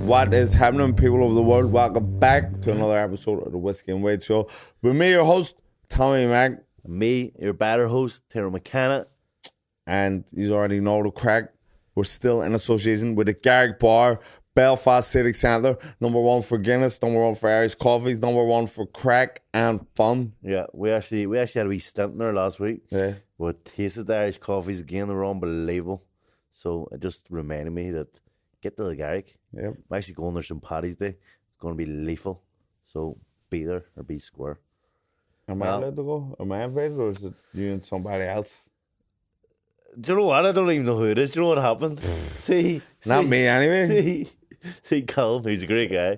What is happening, people of the world? Welcome back to another episode of the Whiskey and White Show. With me, your host, Tommy Mac. Me, your better host, Tyrone McKenna. And you already know the crack. We're still in association with the Garrick Bar, Belfast City Centre. Number one for Guinness, number one for Irish coffees, number one for crack and fun. Yeah, we actually had a wee stint in there last week. Yeah. We tasted the Irish coffees again. They were unbelievable. So it just reminded me that get to the Garrick. Yep. I'm actually going there some Paddy's Day. It's going to be lethal. So be there or be square. Am I allowed to go? Am I invited or is it you and somebody else? Do you know what? I don't even know who it is. Do you know what happened? Not me anyway. See Callum, he's a great guy.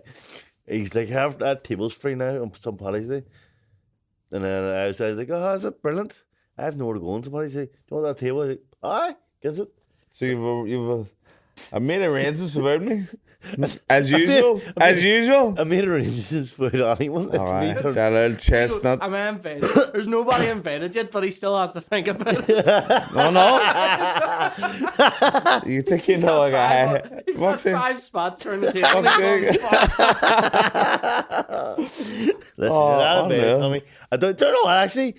He's like, have that table's free now on some Paddy's Day. And then I was like, oh, is it brilliant? I have nowhere to go on some Paddy's Day. Do you want that table? He's like, aye, guess it. So you've I made arrangements without me? As usual? As usual? I made arrangements without anyone. All right, that little chestnut. Am I invited? There's nobody invited yet, but he still has to think about it. No. You think you know a guy? You've got 5 spots turn the table. Listen, I don't know what, actually.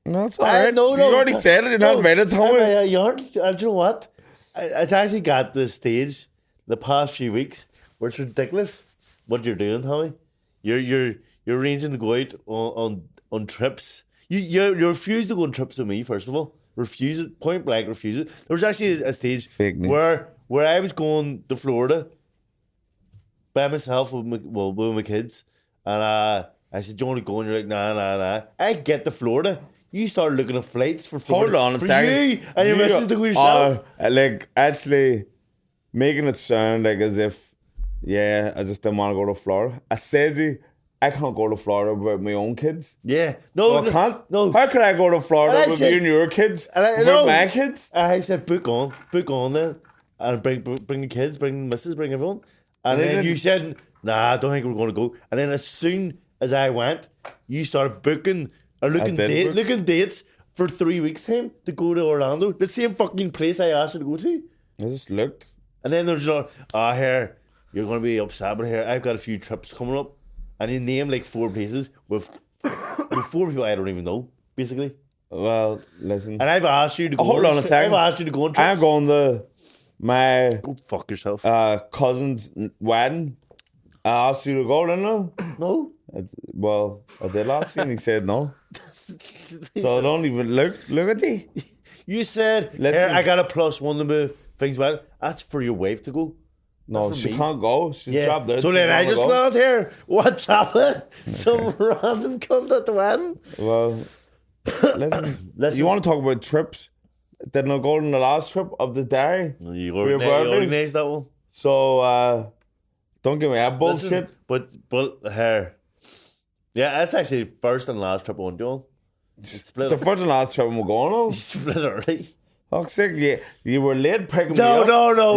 No, it's all right. No, you already said it. You're not invited, Tommy. You aren't. Do you know what? It's actually got to the stage the past few weeks where it's ridiculous what you're doing, Tommy. You're arranging to go out on trips. You refuse to go on trips with me, first of all. Refuse it, point blank refuse it. There was actually a stage where I was going to Florida by myself with my kids, and I said, "Do you want to go?" And you're like, "Nah." I get to Florida. You start looking at flights for Florida. Hold on a second. You and your missus to go yourself. Like, actually making it sound like as if, I just didn't want to go to Florida. I said, I can't go to Florida with my own kids. Yeah. No, I can't. No. How can I go to Florida with you and your kids? With my kids? I said, book on then. And bring the kids, bring the missus, bring everyone. And then you said, nah, I don't think we're going to go. And then as soon as I went, you started booking or looking dates for 3 weeks' time to go to Orlando. The same fucking place I asked you to go to. I just looked. And then there's here, you're going to be upset, but here, I've got a few trips coming up. And you name like 4 places with 4 people I don't even know, basically. Well, listen. And I've asked you to go. Hold on a second. I've asked you to go on trips. I'm going to my Go fuck yourself. cousin's wedding. I asked you to go, didn't I? No. Well, I did last year and he said no. So don't even look at you. You said, here, I got a +1 to move things well. That's for your wife to go. No, she can't go. She's dropped out. So then I just land here. What's happening? Some random cunt at the wedding. Well, listen. You want to talk about trips? Didn't I go on the last trip up the Derry? You organised that one. So don't give me that bullshit. But here. Yeah, that's actually the first and last trip I went on. It's the first and last trip we're going on. Split early. Fuck's sake, you were late picking me No. up.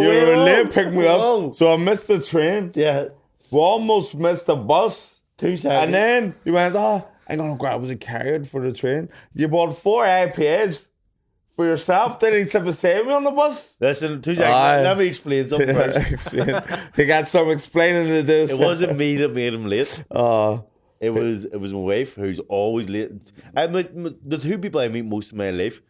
You were late picking me up. So I missed the train. Yeah. We almost missed the bus. 2 seconds. And then you went, I'm going to grab a carrot for the train. You bought 4 IPAs for yourself. Then he'd simply save me on the bus. Listen, 2 seconds. Let me explain something first. He got some explaining to do. It wasn't me that made him late. It was my wife who's always late. The 2 people I meet most of my life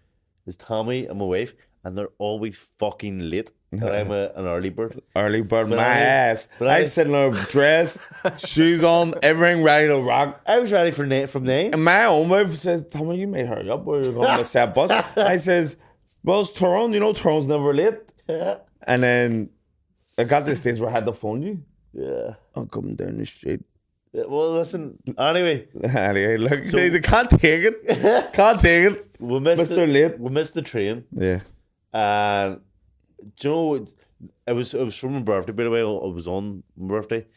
is Tommy and my wife, and they're always fucking late. And I'm an early bird. Early bird, my ass. I sitting there dressed, shoes on, everything ready to rock. I was ready from 9. And my own wife says, Tommy, you may hurry up or you're going to miss that bus. I says, well, it's Tyrone. You know Tyrone's never late. And then I got this stage where I had to phone you. Yeah. I'm coming down the street. Well, listen. Anyway, look, they can't take it. Can't take it. We missed late. We missed the train. Yeah. And do you know, it was for my birthday. By the way, I was on my birthday,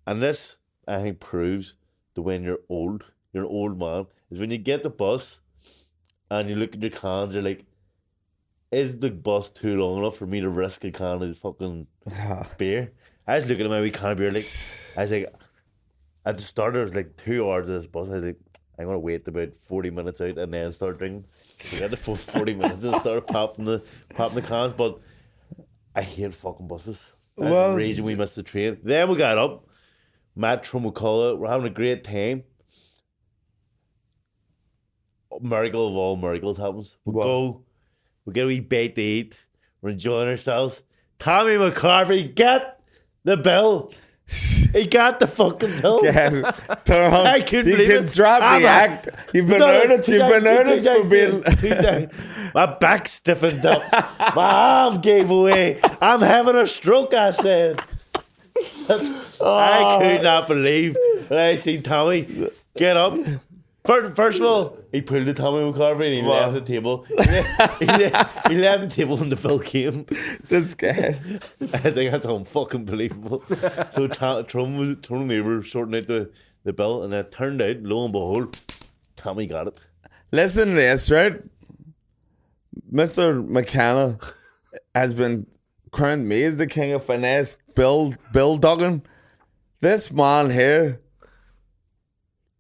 and this I think proves that when you're an old man, is when you get the bus and you look at your cans, you're like, is the bus too long enough for me to risk a can of fucking beer? I was looking at my wee can of beer, like, I was like, at the start there was like 2 hours of this bus. I was like, I'm gonna wait about 40 minutes out and then start drinking. So I had the full 40 minutes and start popping the cans. But I hate fucking buses. That's the reason we missed the train. Then we got up. Matt Trumacalla, we're having a great time. Miracle of all miracles happens. We get a wee bite to eat. We're enjoying ourselves. Tommy McCarthy, get the bill. He got the fucking bill. Yes. Tyrone, I couldn't you believe can it. drop the act. You've been earned for being... My back stiffened up. My arm gave away. I'm having a stroke, I said. I could not believe when I seen Tommy get up. First of all, he pulled the Tommy McCarthy and he left the table. He left the table when the bill came. This guy. I think that's unfucking believable. So Tyrone and me were sorting out the bill, and it turned out, lo and behold, Tommy got it. Listen to this, right? Mr. McKenna has been crowned me as the king of finesse, Bill Duggan. This man here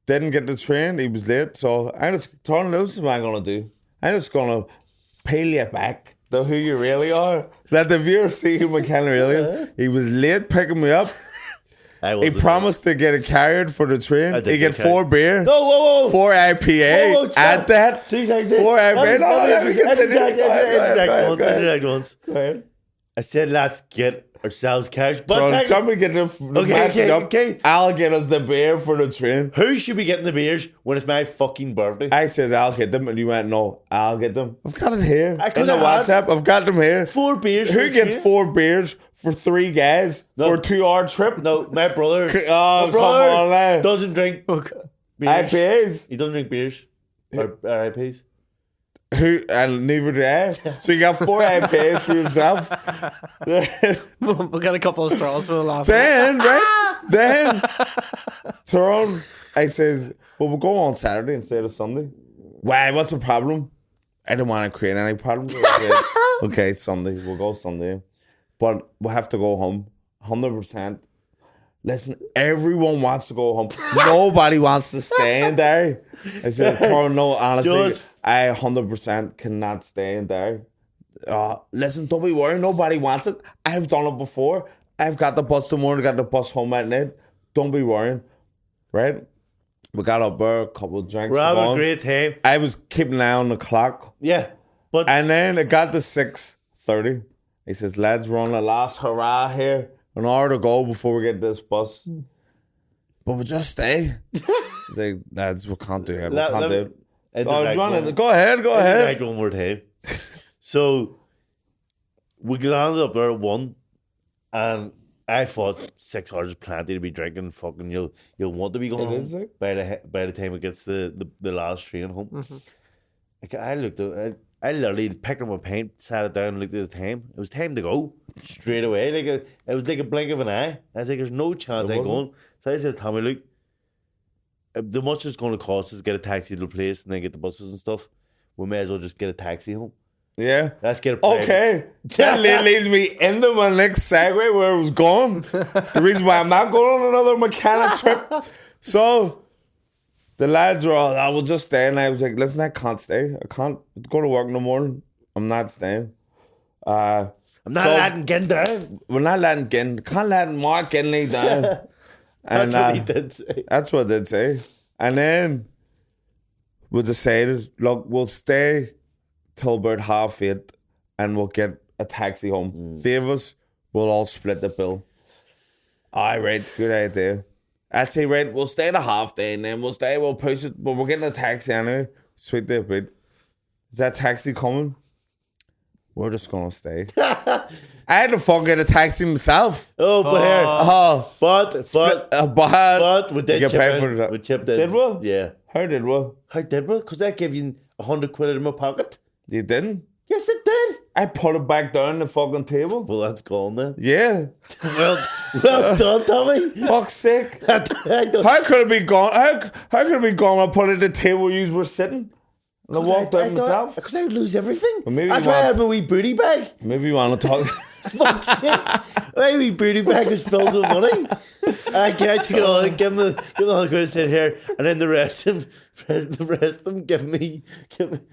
didn't get the train. He was late, so I just told him, this is what I'm going to do. I'm just going to peel you back to who you really are. Let the viewers see who McKenna really is. He was late picking me up. He promised to get it carried for the train. He get 4 beer. No, whoa. 4 IPA. Add that. 4 IPA. No, let me get Interject once. I said, let's get ourselves carried. But somebody get the matching up. I'll get us the beer for the train. Who should be getting the beers when it's my fucking birthday? I says I'll get them, and you went, no, I'll get them. I've got it here in the WhatsApp. I've got them here. 4 beers. Who gets 4 beers for 3 guys for a 2-hour trip? No, my brother. Come on now. Doesn't drink beers. IPAs. He doesn't drink beers or IPAs. Who and neither do I. So you got 4 IPAs for yourself. We got a couple of straws for the last Then, right? Then, Tyrone, I says, well, we'll go on Saturday instead of Sunday. Why? What's the problem? I don't want to create any problems. Okay, Sunday. We'll go Sunday. But we'll have to go home. 100%. Listen, everyone wants to go home. Nobody wants to stay in there. I said, Tyrone, no, honestly, I 100% cannot stay in there. Listen, don't be worried. Nobody wants it. I've done it before. I've got the bus tomorrow, got the bus home at night. Don't be worrying. Right? We got up there, a couple of drinks. We're having a great time. I was keeping an eye on the clock. Yeah. And then it got to 6:30. He says, lads, we're on the last hurrah here. An hour to go before we get this bus. But we'll just stay. Like, lads, we can't do it. We can't do it. Go ahead. One more time. So, we landed up there at 1, and I thought 6 hours is plenty to be drinking. Fucking, you'll want to be going home by the time it gets the last train home. Mm-hmm. I literally picked up my pint, sat it down, and looked at the time. It was time to go straight away. It was like a blink of an eye. I was like, "There's no chance I'm going." So I said, "Tommy, look, the much it's going to cost us to get a taxi to the place and then get the buses and stuff. We may as well just get a taxi home." Yeah. Let's get a private. Okay. That leads me into my next segue where it was going. The reason why I'm not going on another McKenna trip. So the lads were all, I will just stay. And I was like, listen, I can't stay. I can't go to work no more. I'm not staying. I'm not letting Gin down. We're not letting Gin. Can't let Mark Ginley down. And, that's what he did say. That's what I did say. And then we decided, look, we'll stay till about 8:30 and we'll get a taxi home. 3 of us will all split the bill. All right, good idea. I'd say, right, we'll stay the half day and then we'll push it, but we're getting a taxi anyway. Sweet day, bit. Is that taxi coming? We're just gonna stay. I had to fucking get a taxi myself. Oh, but here. But we did chip in. We chipped in. Did we? Yeah. How did we? Because I gave you 100 quid in my pocket. You didn't? Yes, it did. I put it back down the fucking table. Well, that's gone then. Yeah. Well done, Tommy. Fuck's sake. How could it be gone? How could it be gone? I put it at the table you were sitting. And I walked out myself. Because I would lose everything. Well, maybe that's why I had my wee booty bag. Maybe you want to talk. Fuck's sake. My wee booty bag was filled with money. I took it all and give them the good sit here, and then the rest of them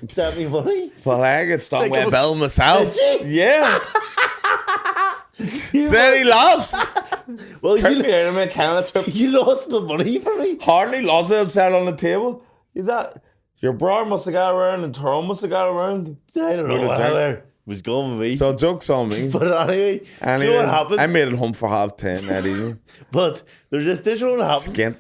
sent me money. Well, I get stuck with a bill myself. Yeah. Said he laughs. Well, Took me out of McKenna trip. you lost the money for me. Hardly lost it outside on the table. Is that your brother must have got around and Tyrone must have got around? I don't know how there was going with me. So joke's on me. But anyway, do you know what happened? I made it home for 10:30 that evening. But there's this one happened. Skint.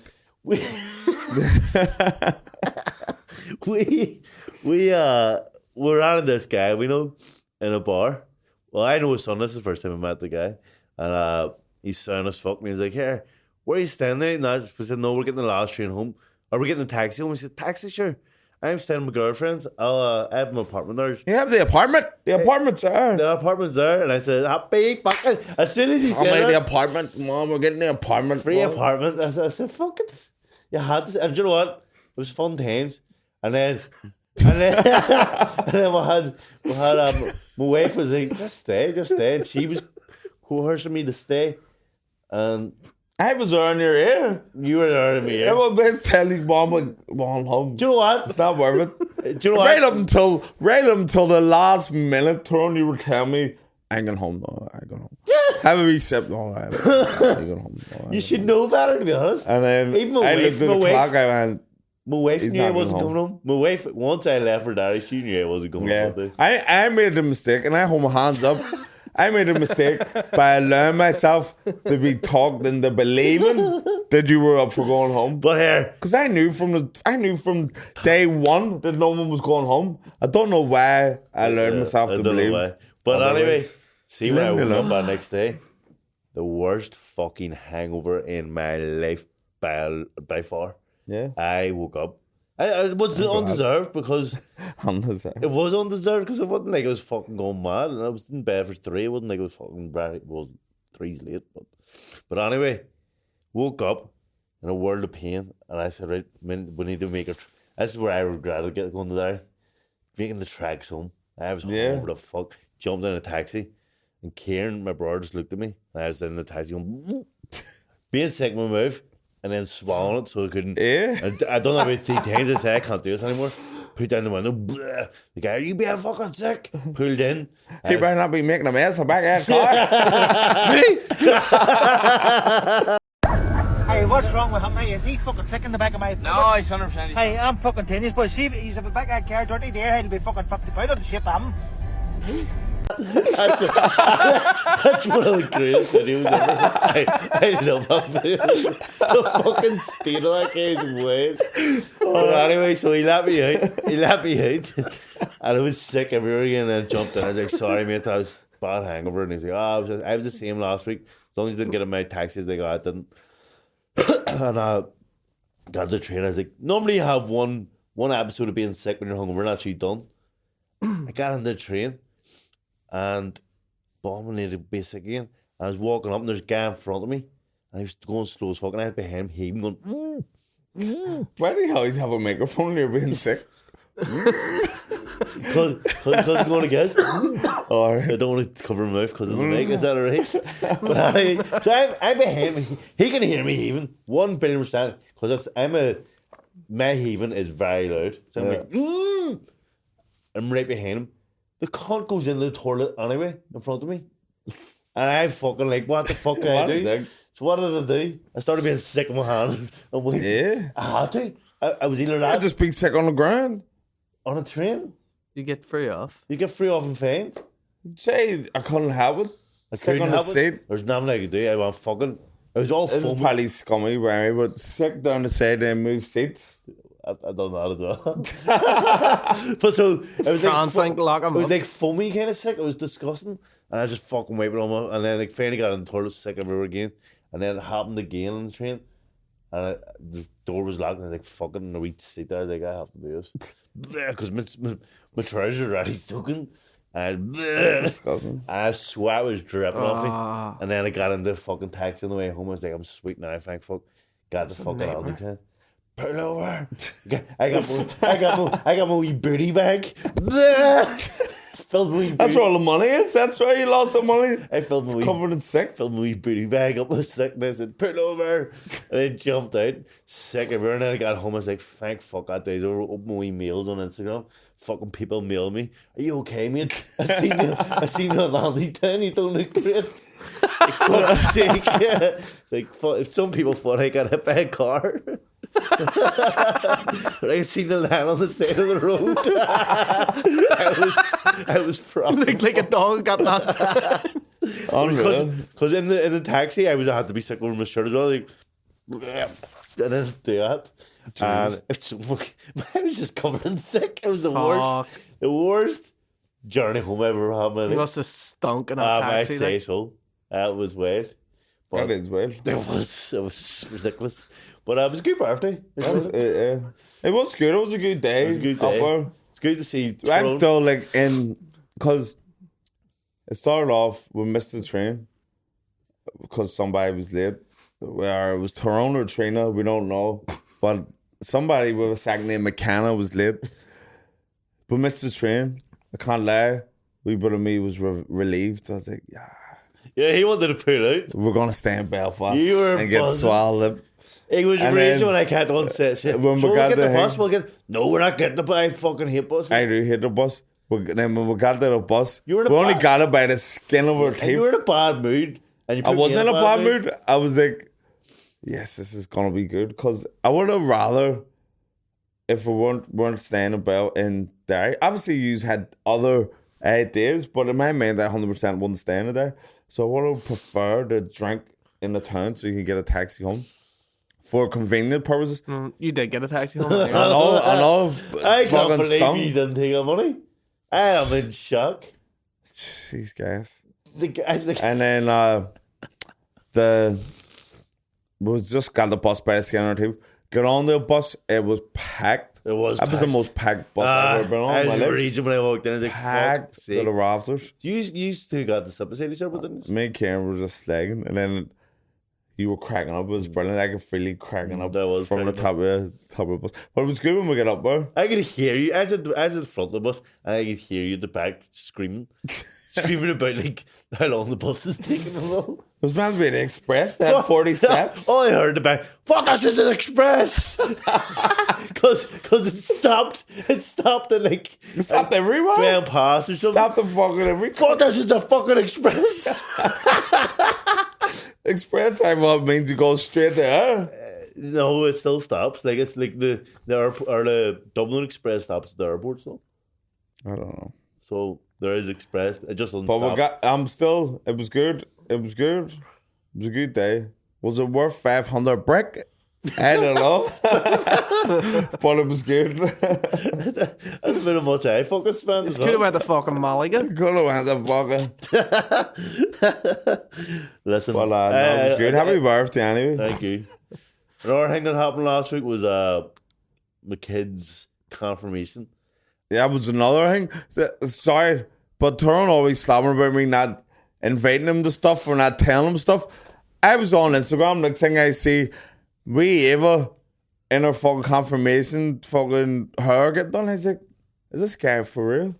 We're out of this guy we know in a bar. Well, I know his son. This is the first time I met the guy, and he's sound as fuck. And he's like, "Here, where are you staying there?" And I said, "No, we're getting the last train home. Are we getting a taxi home?" He said, "Taxi, sure. I'm staying with my girlfriend's. I have my apartment there." You have the apartment. The apartment's there. The apartment's there, and I said, "Happy fucking." As soon as he I'm said like, the that, apartment, Mom. We're getting the apartment. free Mom. apartment. I said, "Fuck it." You had to, and do you know what? It was fun times, and then and then we had my wife was like, just stay, and she was coercing me to stay, and I was there in your ear. you were there in me. I was been telling Mom, like, "Mom, home. Do you know what? It's not worth it." Do you know what? Right up until the last minute, Tyrone, you were telling me, "I ain't going home. No, I ain't going home." Have a wee sip. No, I ain't going home. No, You should know better, to be honest. And then Even my I wife- looked at my the wife- clock. I went, My wife He's knew I not wasn't going coming home. My wife, once I left for Daddy, she knew I wasn't going yeah. home. I made the mistake, and I hold my hands up. I made a mistake by allowing myself to be talked into believing that you were up for going home. But here, Because I knew from day one that no one was going home. I don't know why I allowed myself I to don't know believe. why. But Otherwise, anyway, see when I leave me woke up alone. that next day, the worst fucking hangover in my life by far. Yeah. I woke up. It was undeserved because Undeserved. it was undeserved because it wasn't like I was fucking going mad, and I was in bed for 3. It wasn't like I was fucking bright. It was 3's late, but anyway, woke up in a world of pain, and I said, right, we need to make it. This is where I regretted going to there, making the tracks home. I was over the fuck, jumped in a taxi, and Kieran, my brother, just looked at me, and I was in the taxi going, being sick with my mouth. And then swallowing it so I couldn't. Yeah. I don't know about 3 times. I said I can't do this anymore. Put down the window. Bleh. The guy, you being fucking sick. Pulled in. He better not be making a mess in the back of that car. Hey, what's wrong with him, mate? Is he fucking sick in the back of my... No, he's 100%. Hey, I'm fucking tennis, but see, he's in the back of that car dirty there, he'll be fucking 50 pound on the ship, him. That's one of the greatest videos ever. I love that video. The fucking state of that guy's way. But anyway, so he let me out. And I was sick everywhere again, and I jumped in. I was like, sorry, mate, I was bad hangover. And he's like, oh, I was the same last week. As long as you didn't get in my taxis, they go, I didn't. And I got the train. I was like, normally you have one episode of being sick when you're hungover and actually done. I got on the train. And bombing needed to be sick again. I was walking up and there's a guy in front of me. And he was going slow as fuck. And I had behind him heaving, going, Why do you always have a microphone when you're being sick? Because I'm going to guess. Or I don't want to cover my mouth because of the mic. Is that alright? But so I'm behind him. He can hear me heaving. 1,000,000,000%. Because my heaving is very loud. So I'm like, I'm right behind him. The cunt goes into the toilet anyway, in front of me. And I fucking like, what the fuck can I do? So what did I do? I started being sick in my hand. I'm like, yeah. I had to. I was either I that just being sick on the ground. on a train. You get free off. You get free off and fine. Say I couldn't have it. I Sick couldn't on the have it. seat. There's nothing I could do. I went fucking. It was all This is foamy. probably scummy, Barry, but sick down the side and move seats. I done that as well. But so it was Translink, lock 'em it was up. like foamy kind of sick. It was disgusting, and I just fucking wiped it on my. And then like finally got in the toilet sick everywhere again, and then it happened again on the train, and the door was locked. And I was like, "Fucking the wee seat there." I was like, "I have to do this," because my trousers are already soaking. And I sweat was dripping off me, and then I got into the fucking taxi on the way home. I was like, "I'm sweet now, thank fuck." Got the fucking Aldi fan. Pull over. I got my wee booty bag. Filled my wee booty. That's where all the money is. That's where you lost the money. I filled my wee, Covered in sick. filled my wee booty bag up with sickness and pull over. And then jumped out, sick everywhere. And then I got home. I was like, thank fuck that day's over. Opened my wee mails on Instagram. fucking people mail me, "Are you okay, mate? I seen you on Landy Town. You don't look great." Like, fuck's sake. Yeah. It's like, if some people thought I got hit by a car. But I seen the line on the side of the road. I was proud. Like a dog got knocked out. Because in the taxi, I had to be sick over my shirt as well. Like, I didn't do that. And I was just covered in sick. It was the worst journey home I ever had. You must have stunk in that taxi. I say so. It was weird. That is weird. It was ridiculous. But it was a good birthday. It was good. It was a good day. It was a good day. It's good to see Tyrone. I'm still like because it started off, we missed the train because somebody was late. Where it was Tyrone or Trina, we don't know. But somebody with a second name McKenna was late. We missed the train. I can't lie. Wee bit of me was relieved. I was like, yeah, he wanted to pull out. We're going to stay in Belfast You were and get buzzing. swallowed. It was raging when I kept on saying shit. When we So got get the the bus, No, we're not getting the bus. I fucking hate buses. I do hate the bus. Then when we got to the bus, You were in a we only bad- got it by the skin of our And teeth. you were in a bad mood. And you I put me wasn't in a bad mood. I was like, yes, this is gonna be good. Because I would have rather if we weren't staying about in Derry. Obviously, you had other ideas, but in my mind, I 100% wasn't staying there. So I would have preferred to drink in the town so you can get a taxi home for convenient purposes. You did get a taxi home. I know. I can't fucking believe stung. you didn't take our money. I am in shock. Jeez, guys. And And then we just got the bus by the skin of our teeth. Get on the bus, it was packed. It was That was the most packed bus I've ever been on. I in my was life. raging when I walked in. I was like, Packed fuck to the rafters. You two got the sympathy service, didn't you? Me and Karen were just slagging, and then you were cracking up. It was brilliant. I could feel you cracking up That was from the brilliant. top of the bus. But it was good when we get up there. I could hear you as at the front of the bus, and I could hear you at the back screaming about like how long the bus is taking them all. It was meant to be an express. They had 40 steps. All I heard at the back, fuck, this is an express. Because it stopped. It stopped at like It stopped everywhere. Grand Pass or something. Stopped the fucking every Fuck, this is the fucking express. express. I well, it means you go straight there. No, it still stops. Like it's like the Dublin Express stops at the airport still. I don't know. So there is express. It just doesn't But stop. we got. I'm still. It was good. It was good. It was a good day. Was it worth 500 brick? I don't know. But it was good. That's a bit of much I fucking spent. Could have went to fucking Mulligan. Could have went to fucking. Listen, Well, no, it was good. Happy birthday, anyway. Thank you. Another thing that happened last week was my kid's confirmation. Yeah, it was another thing. Sorry, but Tyrone always slamming about me not inviting him to stuff or not telling him stuff. I was on Instagram, next thing I see, Ava in her fucking confirmation, fucking her get done. I was like, is this guy for real?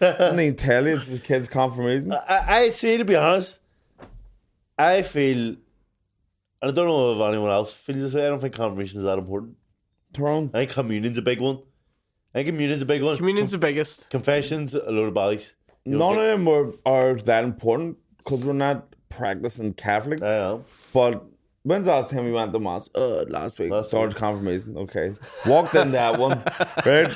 I didn't even tell you it's his kid's confirmation. I say, to be honest, I feel, and I don't know if anyone else feels this way, I don't think confirmation is that important. Tyrone. I think communion's a big one. Communion's Communion's the biggest. Confession's a load of bodies. None of them are that important because we're not practicing Catholics. I know. But when's the last time we went to mass? Last week. Last George week. confirmation. Okay. Walked in that one. Right?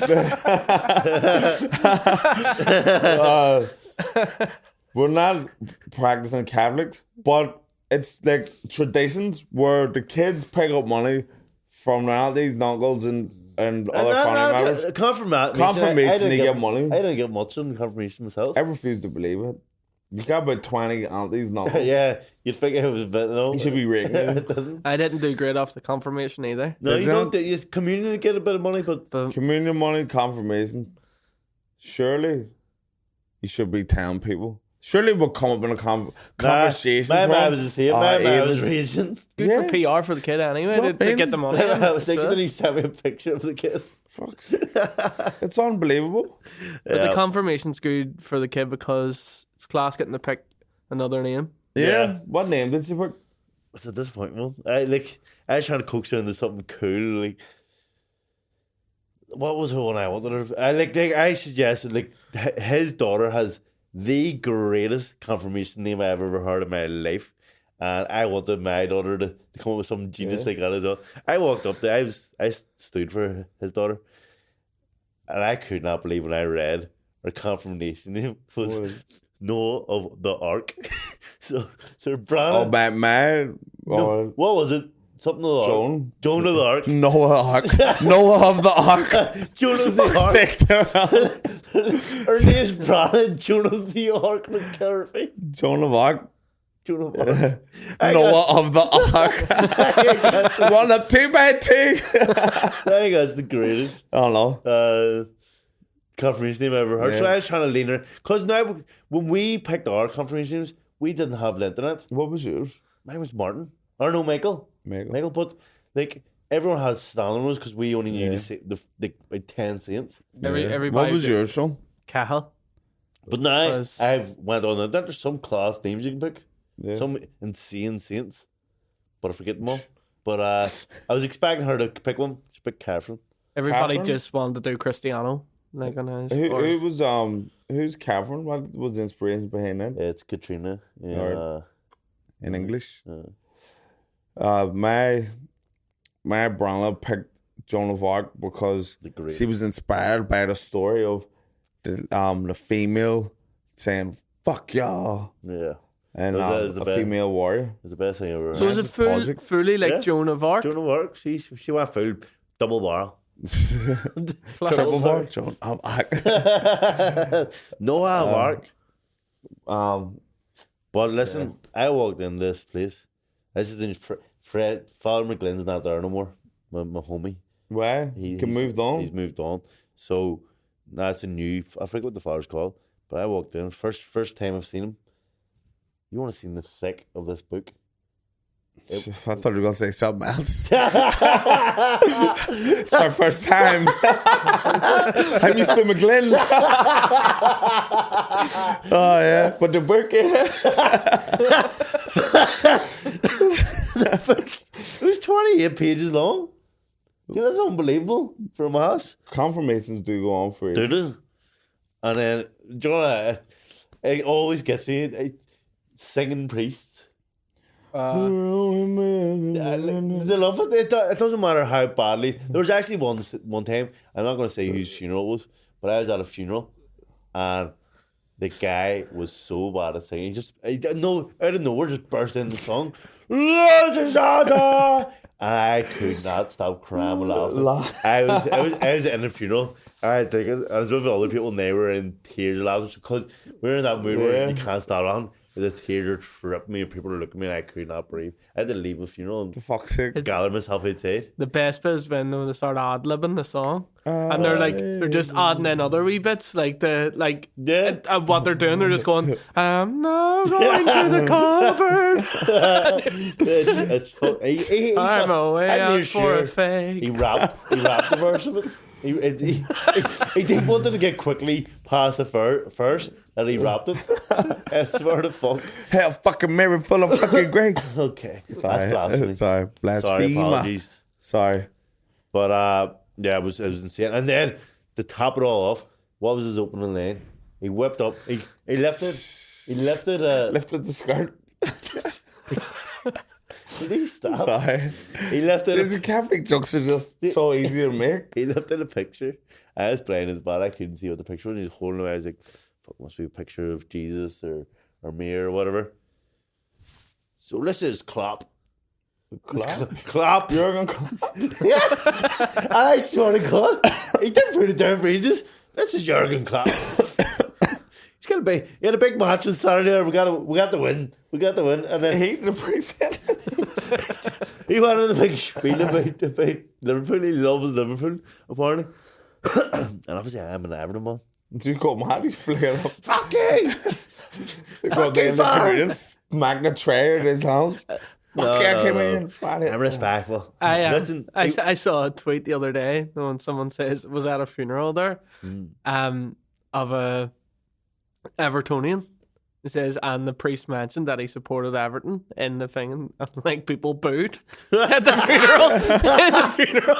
We're not practicing Catholics, but it's like traditions where the kids pick up money from their aunties and uncles and other family members. Confirmation, they get money. I didn't get much on confirmation myself. I refuse to believe it. You got about 20 aunties and uncles. Yeah, you'd think it was a bit, no. You should be rating it. I didn't do great off the confirmation either. No, you Isn't don't. You communion to get a bit of money, but Communion money, confirmation. Surely you should be telling people. Surely we'll come up in a conversation. My Tom. man was the same. My man was even- reason. Good Yeah. for PR for the kid anyway Jump to in. get the money. I was thinking So- that he sent me a picture of the kid. Fuck's sake. It's unbelievable. But the confirmation's good for the kid because it's class getting to pick another name. Yeah. What name did you pick? It's a disappointment. I was trying to coax her into something cool. Like what was the one I wanted her? I suggested his daughter has the greatest confirmation name I've ever heard in my life, and I wanted my daughter to come up with some genius like that as well. I walked up there. I stood for his daughter, and I could not believe when I read her confirmation name was Noah of the Ark. so Brandon. Oh, Batman. No, what was it? Something of the Ark. Joan of the Ark. Noah Ark. Noah of the Ark. Joan of the Ark. Her name's Brandon. Joan of the Ark McCarthy. Joan of Ark. Joan of Ark. Noah of the Ark. 1 up 2 by 2. I think that's the greatest. I don't know. Confirmation name I ever heard. So I was trying to lean her. Because now, when we picked our confirmation names, we didn't have lint in it. What was yours? Mine was Martin. Or no, Michael. Michael, but everyone had standard ones because we only knew the 10 cents. Everybody. What was yours, son? Cahill. But now I've went on that. There's some class names you can pick. Yeah. Some insane saints. But I forget them all. But I was expecting her to pick one. She picked Catherine. Everybody Catherine? just wanted to do Cristiano. Like on his. Who was who's Catherine? What was the inspiration behind that? It's Katrina. Yeah. In English. My Branla picked Joan of Arc because she was inspired by the story of the female saying "fuck y'all." Yeah. And a female warrior. It's the best thing ever. So is it fully like Joan of Arc? Joan of Arc. She went full double barrel. Triple bar. Joan of Arc. Noah of Arc. But listen, I walked in this place. This is in Father McGlynn's not there no more. My homie. Why? He's moved on. He's moved on. So that's a new. I forget what the father's called. But I walked in. First time I've seen him. You want to see the thick of this book? I thought you were going to say something else. It's our first time. I'm Mr. McGlynn. Oh, yeah. But the book, It was 28 pages long. Yeah, that's unbelievable for a mass. Confirmations do go on for you. Do they? And then, do you know, it always gets me. Singing priests. They love it. It doesn't matter how badly. There was actually one time, I'm not going to say whose funeral it was, but I was at a funeral and the guy was so bad at singing. He just, out of nowhere, just burst into the song. And I could not stop crying with laughing. I was in a funeral. I was with other people and they were in tears of laughter because we were in that mood where you can't stop laughing. The tears are tripping me and people are looking at me and I could not breathe. I had to leave the funeral and for fuck's sake. gather myself outside. The best bit is when they start ad-libbing the song. And they're just adding in other wee bits what they're doing, they're just going, I'm now going to the cupboard. I'm away out for a fake. He rapped the verse of it. He didn't want to get quickly past the first and he rapped it. I swear to fuck. Hell fucking Mary full of fucking grace. Okay. Sorry. That's blasphemy. Sorry. Blasphemy. Sorry, apologies. Sorry. But it was insane. And then to top it all off, what was his opening line? He whipped up. He lifted the skirt. Did he stop? Sorry. He lifted The Catholic jokes are just so easy to make. He lifted a picture. I was playing his bad. I couldn't see what the picture was. He was holding it. I was like, fuck, must be a picture of Jesus or me or whatever. So let's just clap. Clap. You're going to clap. Yeah. And I swear to God, he didn't put it down for ages. Let's just Jurgen clap. He had a big match on Saturday. We got the win. And then He the president. he went on a big spiel about Liverpool. He loves Liverpool, apparently. And obviously I'm an Everton man. Do you go mad? He's flicking up. Fuck you! They go down the comedian, magna tray in his house. Fuck yeah, came in. I'm respectful. I saw a tweet the other day when someone says was at a funeral there, of a Evertonian, It says, and the priest mentioned that he supported Everton in the thing, and like people booed at the funeral. At the funeral.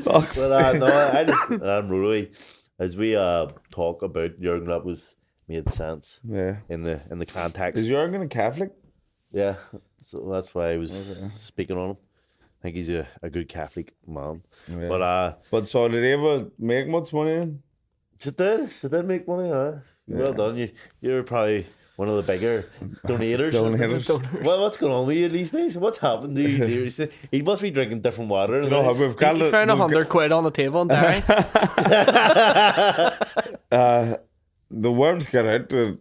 But no, I'm really, as we talk about Jurgen, that was made sense. Yeah. In the context. Is Jurgen a Catholic? Yeah, so that's why I was speaking on him. I think he's a good Catholic man. Yeah. But so did he ever make much money in? She did make money, huh? Well done. You're probably one of the bigger donators. Well, what's going on with you these days? What's happened to you? He must be drinking different water. You know, we've got he found £100 on the table and Derry. The word's got out that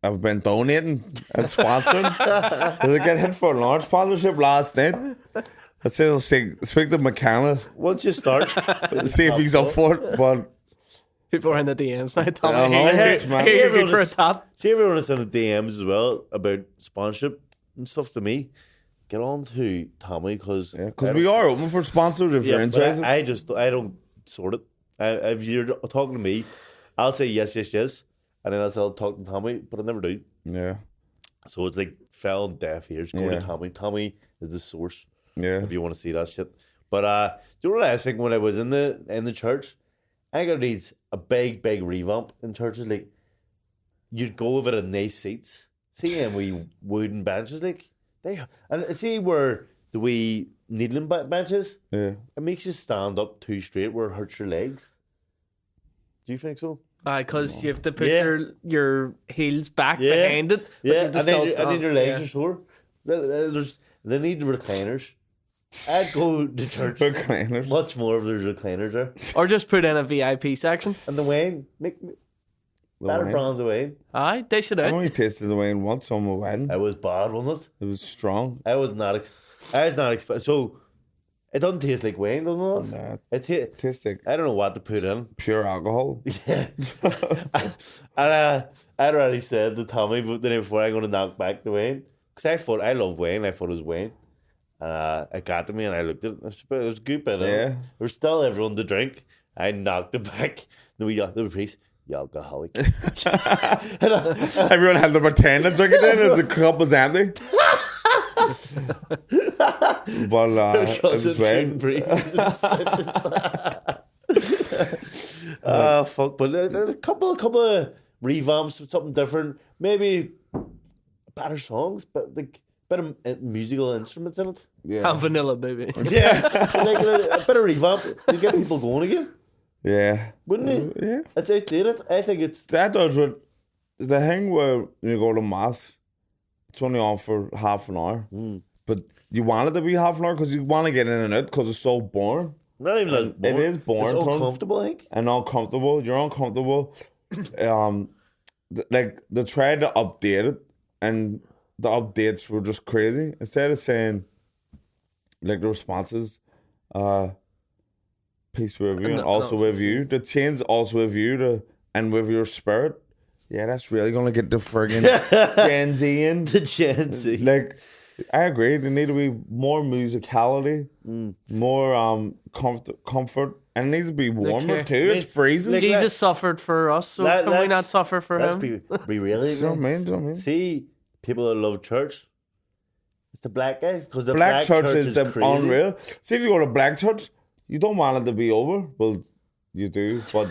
I've been donating and sponsoring. Did I get hit for a large sponsorship last night? I'd say I'll speak to McKenna. Once you start, see if he's up for it. But people are in the DMs now. Tell I me, know, hey, you're good for a tap. See everyone that's in the DMs as well about sponsorship and stuff to me. Get on to Tommy because we are open for sponsors if you're interested. I don't sort it. If you're talking to me, I'll say yes, and then I'll talk to Tommy, but I never do. Yeah. So it's like fell on deaf ears. Go to Tommy. Tommy is the source. Yeah. If you want to see that shit. But do you know what I was thinking when I was in the church? I think it needs a big revamp in churches. Like, you'd go over to nice seats. See them wee wooden benches, like and see where the wee needling benches. Yeah. It makes you stand up too straight where it hurts your legs. Do you think so? Because you have to put your heels back Yeah. behind it. But Yeah, you have to and then your legs yeah. are sore. They need recliners. I'd go to church Recliners. much more if there's recliners there. Or just put in a VIP section. And the wine, make better wine. brands of wine. Aye, they should I out. only tasted the wine once on my wedding. It was bad, wasn't it? It was strong. I was not expecting. So it doesn't taste like wine, doesn't it? It tastes like I don't know what to put in. pure alcohol. Yeah. and I'd already said to Tommy the day before I'm going to knock back the wine because I love wine. I thought it was wine. It got to me and I looked at it. It was good, but there's still everyone to drink. I knocked it back. The priest, you alcoholic. Everyone had to pretend to drink it in as the cup was empty. But it was wine. Fuck. But a couple of revamps, something different. Maybe better songs, but like better musical instruments in it. Yeah. And vanilla, baby. Yeah, like a better revamp to get people going again, Yeah. wouldn't it? Yeah. It's outdated. I think it's That does what the thing where you go to mass, it's only on for half an hour. But you want it to be half an hour because you want to get in and out because it's so boring. not even as boring. It is boring. It's uncomfortable, I think. And uncomfortable. You're uncomfortable. They tried to update it and the updates were just crazy. Instead of saying like the responses, peace be with you and also with you. The change also with you to and with your spirit. Yeah, that's really gonna get the friggin' Gen Z in. The Gen Z. Like, I agree. There need to be more musicality, more comfort, and it needs to be warmer too. It's freezing. Like, Jesus suffered for us, so can we not suffer for let's him? be really. Do you know what I mean? Do you know what I mean? See, people that love church, it's the black guys because the Black church is the crazy. unreal. See, if you go to black church, you don't want it to be over. Well, you do, but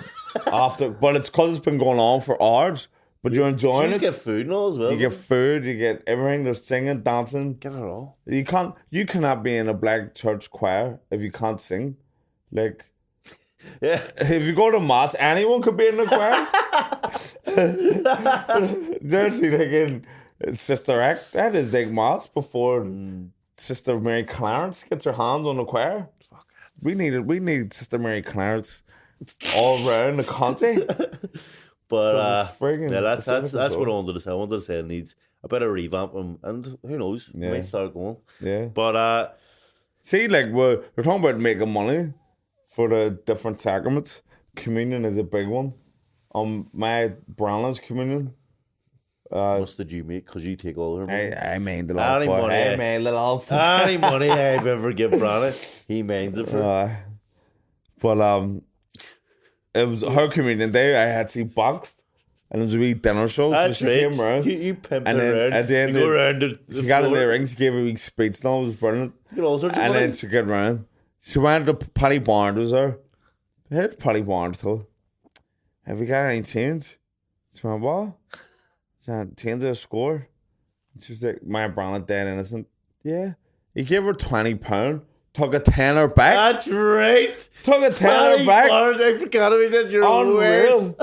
but it's because it's been going on for hours. But you're enjoying You it. get food and all as well. You get food. You get everything. There's singing, dancing. Get it all. You cannot be in a black church choir if you can't sing. Like, Yeah. if you go to mass, anyone could be in the choir. There's like in Sister Act. That is like mass before Sister Mary Clarence gets her hands on the choir. We need Sister Mary Clarence all around the country. But friggin' that's Pacific what I Soul. wanted to say. I wanted to say it needs a better revamp and who knows, we Yeah. might start going. Yeah. But See, like we're talking about making money for the different sacraments. Communion is a big one. My Branland's communion. what's the due make? Because you take all of them. I made it all Any for. money, I eh? made it all for. Any money I've ever given Brandon, he minds it for. But it was her communion day. I had to see boxed. and it was a wee dinner show. That's so she right. came around. You pimped and her then around. at the end, you go around the she got in floor. the rings, gave a wee speech, and all was brilliant. You got all sorts of And money. then she got around. She went to Paddy Barnes was there. Here's Paddy Barnes told her, have you got any change? She went, what? She went, change of score. She was like, my brand dead innocent. Yeah. He gave her £20, took a tenner back. That's right. Took a tenner back. Bars, I forgot about that. You're Unreal.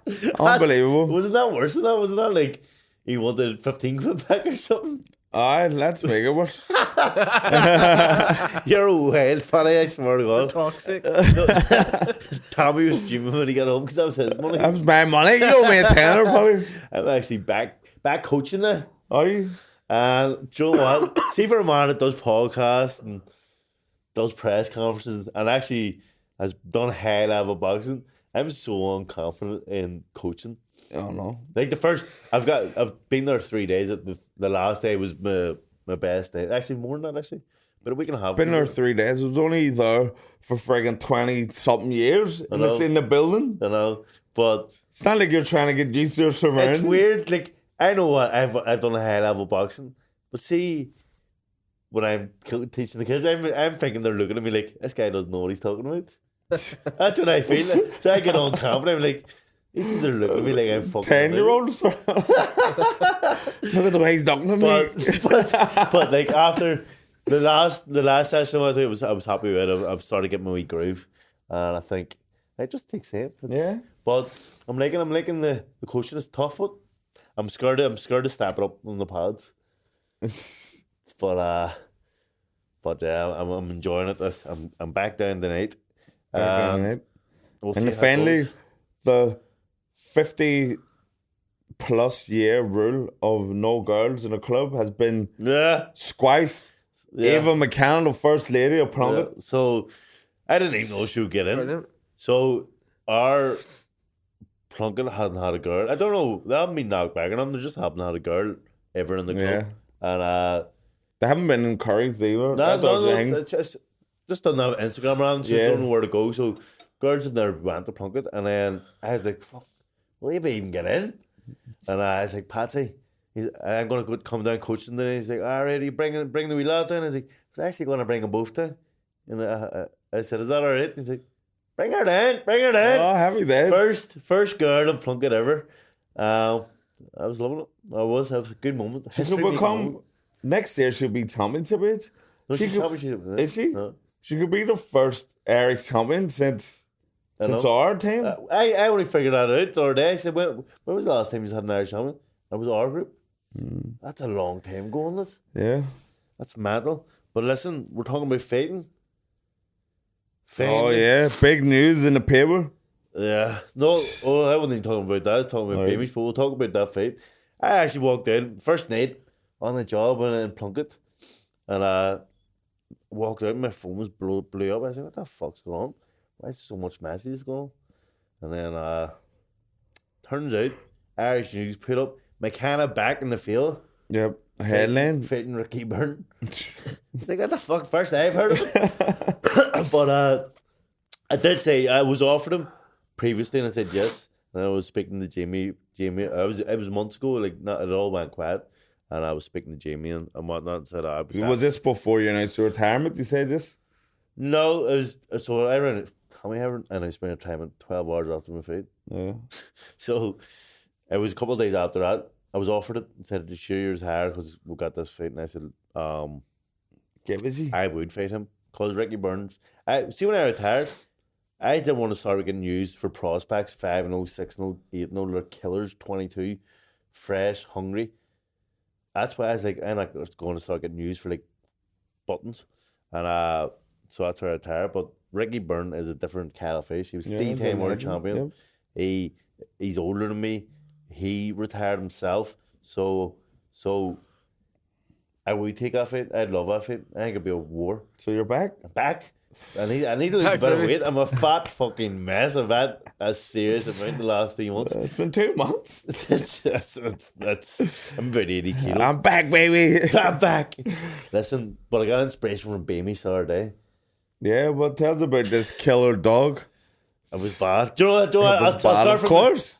weird. Unbelievable. Wasn't that worse than that? Wasn't that like he wanted 15 quid back or something? Alright, let's make it worse. You're wild, funny, I swear to God. Toxic. Tommy was fuming when he got home because that was his money. That was my money. You owe me a tenner, probably. I'm actually back coaching now. Are you? And do you know what? See, for a man that does podcasts and does press conferences and actually has done high level boxing, I'm so unconfident in coaching. Oh no. Like I've been there 3 days. The last day was my best day. Actually, more than that, actually. But a week and a half. Been there 3 days. I was only there for friggin' 20-something years. And know. it's in the building. I know, but It's not like you're trying to get used to your surroundings. it's weird. Like, I know what I've done a high level boxing, but see, when I'm teaching the kids, I'm thinking they're looking at me like, this guy doesn't know what he's talking about. That's what I feel. So I get on confident. I'm like, these kids are looking at me like I'm fucking 10-year-olds. Look at the way he's talking to me. but like after the last session I was happy with it. I've started getting my wee groove, and I think it just takes time. Yeah. But I'm liking the coaching is tough, but I'm scared to step it up on the pads. but yeah, I'm enjoying it. I'm back down tonight. We'll see And how it finally, goes. the 50-plus year rule of no girls in a club has been squashed. Yeah. Eva McCann, the first lady of Plunkett. Yeah. So I didn't even know she would get in. Brilliant. So our Plunkett hadn't had a girl. I don't know. They haven't been knocked back on them. They just haven't had a girl ever in the club. And They haven't been encouraged either. no, it's just doesn't have Instagram around, so don't know where to go. So girls have never went to Plunkett, and then I was like, "Fuck, will Eva even get in?" And I was like, "Patsy, I'm going to come down coaching today." He's like, "All right, you bring the wee lad down." I was like, "I was actually going to bring them both down." And I said, "Is that all right?" He's like, "Bring her down, bring her down." Oh, happy days. First girl in Plunkett ever. I was loving it. I was. It was a good moment. She could become, next year she'll be championship age. No, She she's could- championship. Is she? No. She could be the first Irish champion since our team. I only figured that out the other day. I said, when was the last time you had an Irish champion? That was our group. That's a long time ago, isn't it? Yeah. That's mental. But listen, we're talking about fighting. Oh, yeah. Big news in the paper. Yeah. No, I wasn't even talking about that. I was talking about babies, but we'll talk about that fight. I actually walked in, first night on the job in Plunkett, and I walked out and my phone was blew up. I said, what the fuck's going on? Why is there so much messages going on? And then turns out Irish News put up McKenna back in the field. Yep. Headline. Fighting Ricky Byrne. It's like, what the fuck? First I've heard of it. But I did say I was offered him previously, and I said yes. And I was speaking to Jamie. It was months ago. Like, it all went quiet. And I was speaking to Jamie and whatnot, and said, Was this before you announced your retirement? You said this? No, it was. So I ran it. Tommy Everett, and I spent time 12 hours after my fight. Yeah. So it was a couple of days after that. I was offered it and said, "Sure, you're retired because we got this fight." And I said, Get busy. I would fight him because Ricky Burns. See, when I retired, I didn't want to start getting used for prospects 5-0, 6-0, 8-0. They're killers, 22, fresh, hungry. That's why I was like, I'm not going to start getting used for like buttons. And so that's why I retired. But Ricky Byrne is a different kettle of fish. He was D-time world champion. Yep. He's older than me. He retired himself. So I would take that fight. I'd love that fight. I think it'd be a war. So you're back? I'm back. I need to lose a bit of weight. I'm a fat fucking mess. I've had a serious amount the last 3 months. It's been 2 months. I'm about 80 kilos. I'm back, baby. I'm back. Listen, but I got inspiration from Beamish the other day. Yeah, well, tell us about this killer dog. It was bad. Do you know what? I'll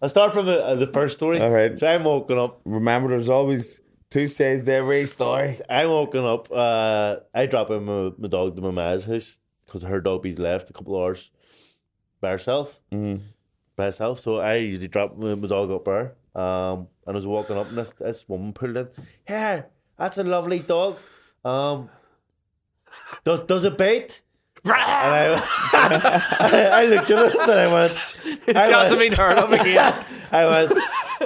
start from the first story. All right. So I'm walking up. Remember, there's always 2 sides to every story. I'm walking up. I drop in my dog to my ma's house because her doggy's left a couple of hours by herself. By herself. So I usually drop my dog up there. And I was walking up and this woman pulled in. Hey, that's a lovely dog. Does it bite? And I looked at it and I went, It hasn't been heard of again. I went,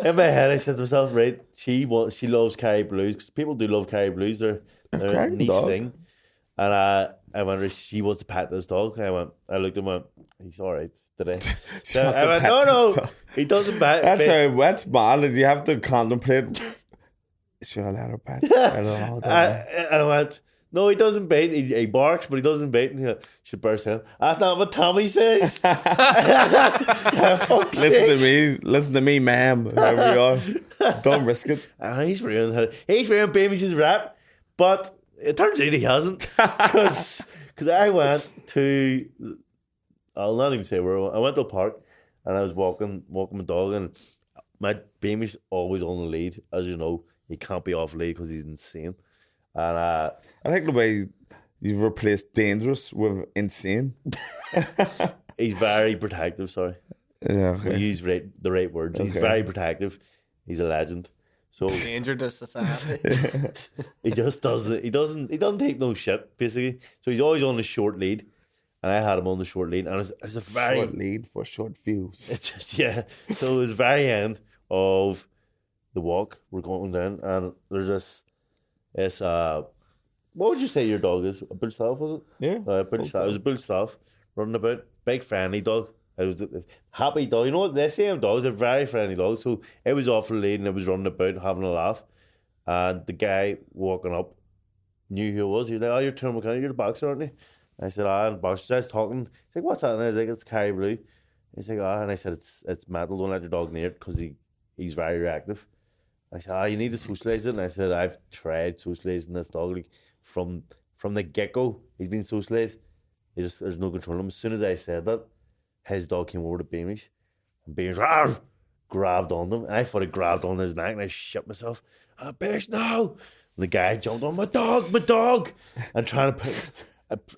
in my head, I said to myself, right, she loves Carri Blues, because people do love Carri Blues, they're a niche thing. And I went, she wants to pet this dog. I looked at him and went, he's alright today. So I went, no, he doesn't pet. That's mad. You have to contemplate. Should I let her pet? I don't know. And I went, no, he doesn't bite. He barks, but he doesn't bite. And she burst out. That's not what Tommy says. Listen to me, ma'am. Whoever you are, don't risk it. He's ruined Beamis's rap, but it turns out he hasn't. Because I went to, I'll not even say where I went to a park, and I was walking my dog, and my Beamish always on the lead. As you know, he can't be off lead because he's insane. And I think the way you've replaced dangerous with insane. He's very protective. Sorry, yeah, okay. We use the right words. He's very protective. He's a legend. So danger to society. He just doesn't. He doesn't take no shit. Basically, so he's always on the short lead, and I had him on the short lead, and it's a very short lead for short fuse. It's just, yeah. So it was the very end of the walk. We're going down, and there's this. It's what would you say your dog is? A bull staff, was it? Yeah, bull staff. It was a bull staff running about. Big friendly dog. It was a happy dog. You know what? They say dogs are very friendly dogs. So it was off the lead and it was running about having a laugh. And the guy walking up knew who it was. He was like, "Oh, you're Tyrone McKenna. You're the boxer, aren't you?" And I said, "Ah." And the boxer starts talking. He's like, "What's that?" And I was like, "It's Carri Blue." He's like, "Ah." And I said, "It's mental. Don't let your dog near it because he's very reactive." I said, "You need to socialise it." And I said, "I've tried socialising this dog. Like, from the get-go, he's been socialised. There's no control him." As soon as I said that, his dog came over to Beamish. And Beamish grabbed on him. And I thought he grabbed on his neck and I shit myself. "Beamish, no!" And the guy jumped on, my dog! And trying to put...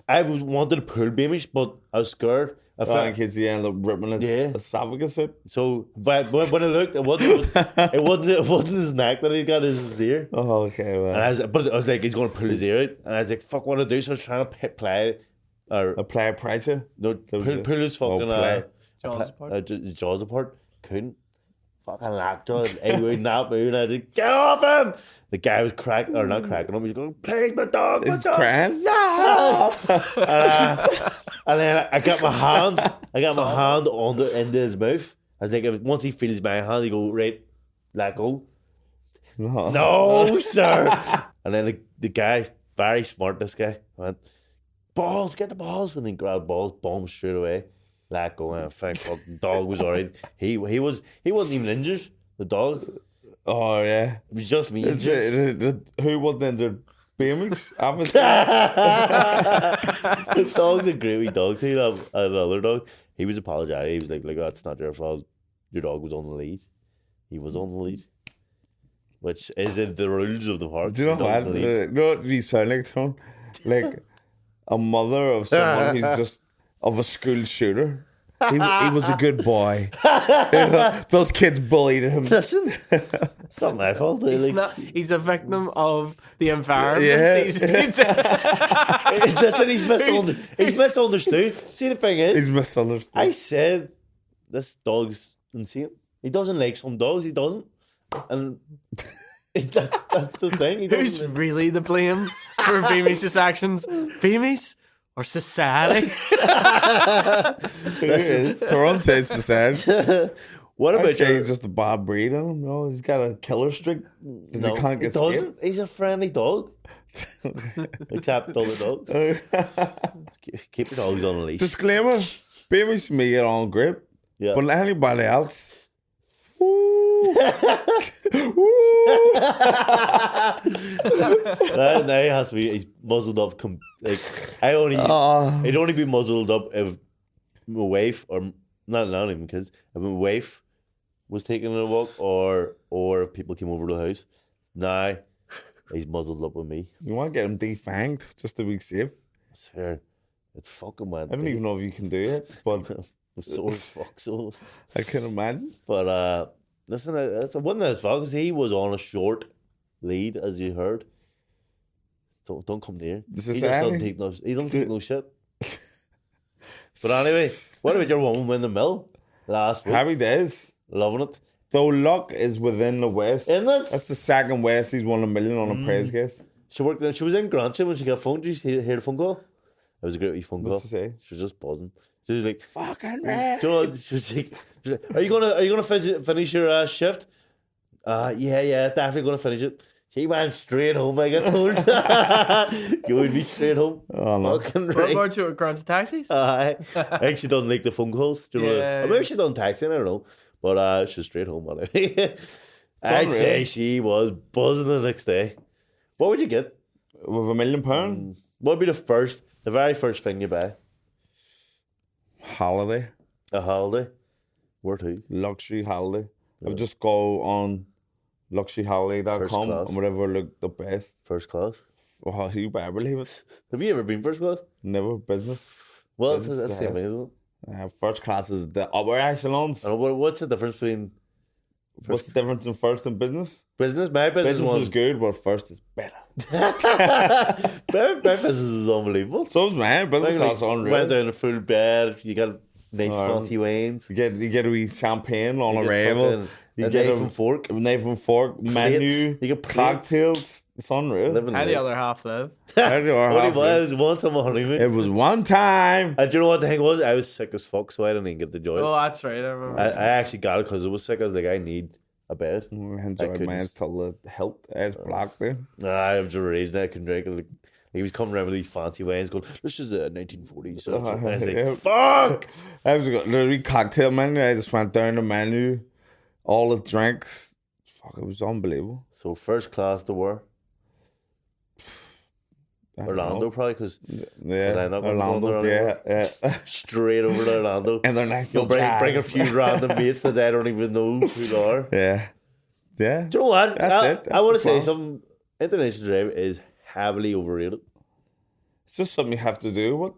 I wanted to pull Beamish, but I was scared. I in case he ended up ripping his esophagus out. So, but when I looked, it wasn't his neck that he got, his ear. Oh, okay. Well. And I was like, he's going to pull his ear out. And I was like, fuck, what do I do? So I was trying to play... Apply pressure? No, pull his fucking jaws apart. Couldn't. Fucking locked on. He would not move. And I was like, "Get off him!" The guy was not cracking him. He was going, "Please, my dog, my dog." Crying? No! And then I got my hand into his mouth. I was like, once he feels my hand, he go, "Right, let go." No, sir. And then the guy's very smart, this guy. Went, "Balls, get the balls." And he grabbed balls, bombs straight away. Let go, and thank God, the dog was alright. He wasn't even injured. The dog. Oh yeah. It was just me injured. Who wasn't injured? Beamish? This dog's a great wee dog too. Another dog. He was apologetic. He was like, "That's not your fault. Your dog was on the lead. He was on the lead." Which is in the rules of the park. Do you know what? You sound like, Tyrone? Like a mother of someone who's just of a school shooter. He was a good boy. Those kids bullied him. Listen, it's not my fault. He's a victim of the environment. Yeah. Listen, he's misunderstood. See, the thing is, he's misunderstood. I said this dog's insane. He doesn't like some dogs. He doesn't, and that's the thing. Who's really to blame for Beamish's actions? Beamish or society? Tyrone says society. What about he's just a bad breed on him? No, he's got a killer streak. No, he can't get doesn't. He's a friendly dog. Except other dogs. Keep your dogs on the leash. Disclaimer: Beamish may get on great, but anybody else. Now he has to be. He's muzzled up. He'd only be muzzled up if my wife or not even kids. If my wife was taking a walk, or if people came over to the house, now he's muzzled up with me. You want to get him defanged just to be safe. Sir, it fucking went. I don't even know if you can do it, but I'm sore as fuck, so. I can imagine. But listen, it wasn't as far because he was on a short lead, as you heard. Don't come near. He just doesn't take no. He don't take no shit. But anyway, what about your woman win the mill last week? Happy days. Loving it. Though luck is within the West. Isn't it? That's the second West he's won $1 million on a prize case. She worked there. She was in Grantham when she got a phone. Did you hear the phone call? It was a great wee phone call. What's to say? She was just buzzing. She was like, Fucking right. do you know, she was like, are you gonna finish your shift? Yeah, definitely gonna finish it. She went straight home, I got told. You would be straight home. Oh, no. Fucking What right. about you at Grant's Taxis? I think she doesn't like the phone calls. Do you know? Yeah, Maybe she done texting, I don't know. But she's straight home on it. I'd unreal. say she was buzzing the next day. What would you get? With £1 million? What would be the very first thing you buy? Holiday. A holiday? Where to? Luxury holiday. I would just go on First luxuryholiday.com class. and whatever looked the best. First class? Oh, you better believe it. Have you ever been first class? Never business. Well, Business that's is the the amazing. First class is the upper echelons. And what's the difference between What's the difference in first and business? business? My business, Business one. is good, but first is better. My business is unbelievable. So is mine. Business class is unreal. Went down a full bed. You got nice Oh, fancy wines. You get a wee champagne on You get arrival. fucking You a get knife and fork. a knife and fork menu. You get plates. cocktails. It's unreal. Living How the life. other half live? How do I Only have it? was once on my honeymoon. It was one time. And do you know what the thing was? I was sick as fuck, so I didn't even get the joy. Oh, that's right. I remember. I actually got it because I was sick. I was like, I need a bed. I I enjoyed couldn't- mine till the hilt. It's black there. Nah, I was underage and I couldn't drink it. Like, he was coming around with these fancy wines going, this is a 1940s. So I was like, Yeah. fuck! I was got the wee cocktail menu. I just went down the menu, all the drinks. Fuck, it was unbelievable. So first class to where? I don't Orlando, know. probably, because Yeah, I not gonna go Orlando. there Yeah. straight over to Orlando. And they're nice. You'll little bring a drive. few random mates that I don't even know who they are. Yeah. Yeah. Do you know what? That's it. That's I want the to say plan. something. International drive is heavily overrated. It's just something you have to do.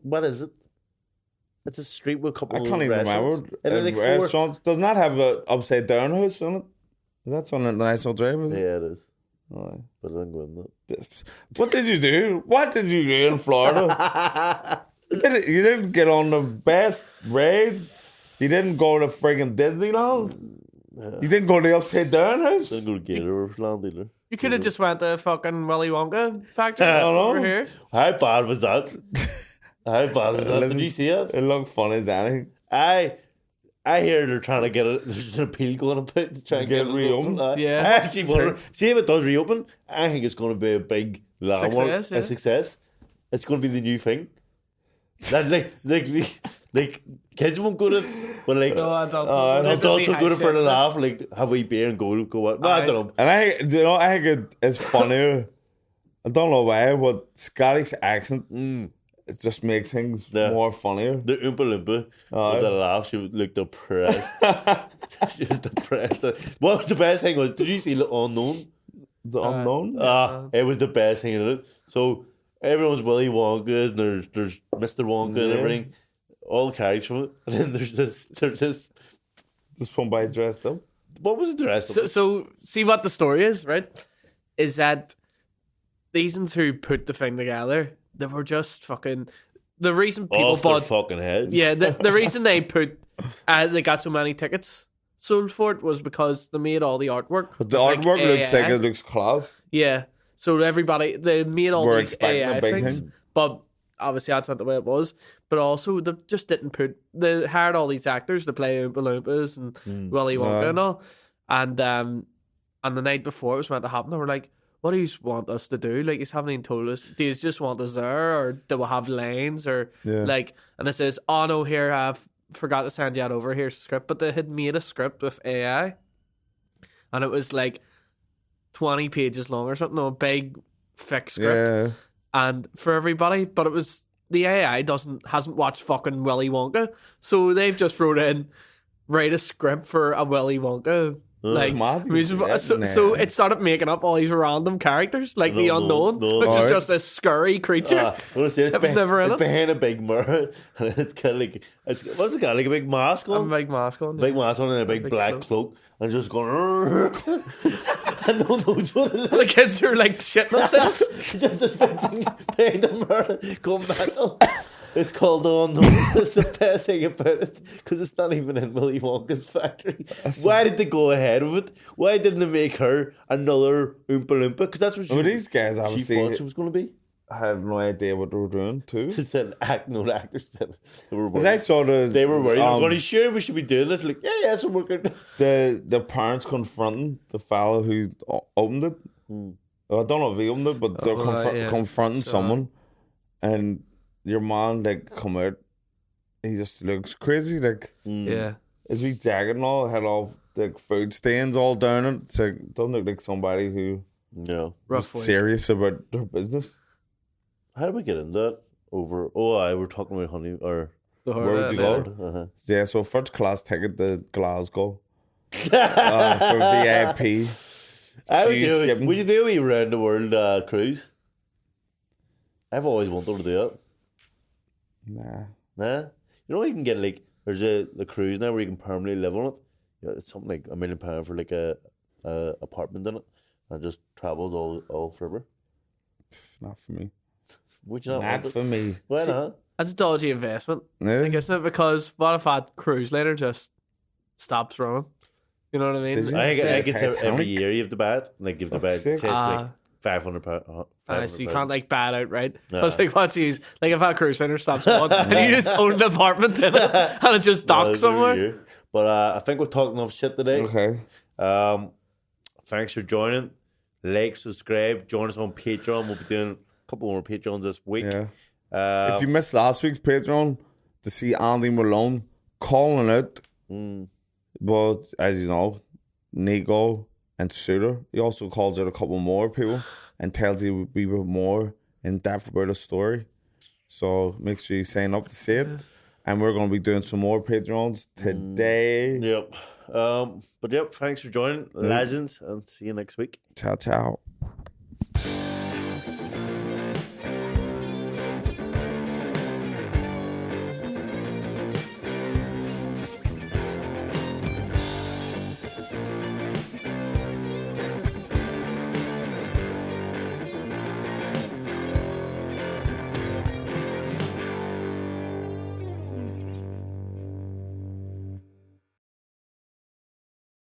What is it? It's a street with a couple I of can't even restaurants. remember. And then like four. Restaurants does not have a upside down house on it. That's on the National Drive. Is it? Yeah, it is. Aye. But I'm going that. What did you do? What did you do in Florida? You didn't get on the best raid. You didn't go to friggin' Disneyland. You didn't go to the upside down house. I'm going to Gator Land either. You could have just went to fucking Willy Wonka factory I don't over know. here. How bad was that? How bad was that? Did Listen, you see it? It looked funny as anything. I hear they're trying to get it. There's an appeal going to put to try and Get get it reopened. Yeah. I actually wonder. See if it does reopen. I think it's going to be a big landmark, Success, yeah. a success. It's going to be the new thing. That like kids won't go to it, but like No, adults. adults will go to for the laugh. Like have a beer and go out. No, I don't know. And I think it's funnier. I don't know why, but Scottish accent it just makes things Yeah. more funnier. The Oompa Loompa was a laugh. She looked depressed. She was depressed. What was the best thing was? Did you see the Unknown? The unknown. It was the best thing in it. So everyone's Willy Wonka, and there's Mr. Wonka and Yeah. everything. All characters from it. And then there's this. This one by dressed up. What was the rest of it? So see what the story is, right? Is that these ones who put the thing together, they were just fucking. The reason people Off their bought, fucking heads. yeah, the reason they got so many tickets sold for it was because they made all the artwork. But the with, artwork looks AI. like it looks class. Yeah. So everybody, they made all We're these expecting a AI big things, thing. but obviously that's not the way it was. But also, they just didn't put. They hired all these actors to play Oompa Loompas and Willy Wonka and all. And the night before it was meant to happen, they were like, "What do you want us to do? Like, you haven't even told us. Do you just want us there, or do we have lines, or like?" And it says, "Oh no, here I've forgot to send you that over. Here's the script." But they had made a script with AI, and it was like 20 pages long or something, a big thick script, Yeah. and for everybody. But it was the AI hasn't watched fucking Willy Wonka, so they've just wrote in, write a script for a Willy Wonka. Like, mad. so it started making up all these random characters, like the unknown, which is just a scurry creature. It was never in it's it. behind a big mirror, and it's kind of like what's it got? Like a big mask on, A big mask on. big mask on, and a big black cloak, and just going. I don't know what it The kids are like shitting themselves. is. Just this big thing behind the mirror going mental. It's called The Unknown. It's the best thing about it because it's not even in Willy Wonka's factory. Why did they go ahead with it? Why didn't they make her another Oompa Loompa? Because that's what these guys she obviously thought she was going to be. had no idea what they were doing too. They said no actors said they were Because worried. I saw They were worried. Are you sure we should be doing this? Like, yeah, it's working. the parents confronting the fella who opened it. I don't know if he opened it, but they're confronting someone, and your man like come out. He just looks crazy. Like his wee jacket and all had all like food stains all down it. It's like doesn't look like somebody who was serious about their business. How did we get into that? We're talking about honey or where would you go? Uh-huh. Yeah, so first class ticket to Glasgow for VIP. Would you do a wee round the world cruise? I've always wanted to do it. Nah. You know you can get like there's the cruise now where you can permanently live on it. Yeah, it's something like £1 million for like a apartment in it, and just travels all forever. Not for me. Would you not Not want for it? me. Why not? That's a dodgy investment, Yeah. like, isn't it? Because what if that cruise liner just stops running? You know what I mean? Did you? I think it's every Titanic? year you have to buy it. Like you have to buy it. Say it's like £500. So you can't like buy it outright. Nah. I was like, what's these? Like if that cruise liner stops going and you just own an apartment in it and it's just docked somewhere. But I think we've talked enough shit today. Okay. Thanks for joining. Like, subscribe, join us on Patreon. We'll be doing a couple more Patreons this week. Yeah. If you missed last week's Patreon to see Andy Malone calling out, but as you know, Nico and Suter, he also calls out a couple more people and tells you we were more in depth about the story. So make sure you sign up to see it. And we're going to be doing some more Patreons today. Yep. But yep, thanks for joining, legends, and see you next week. Ciao, ciao.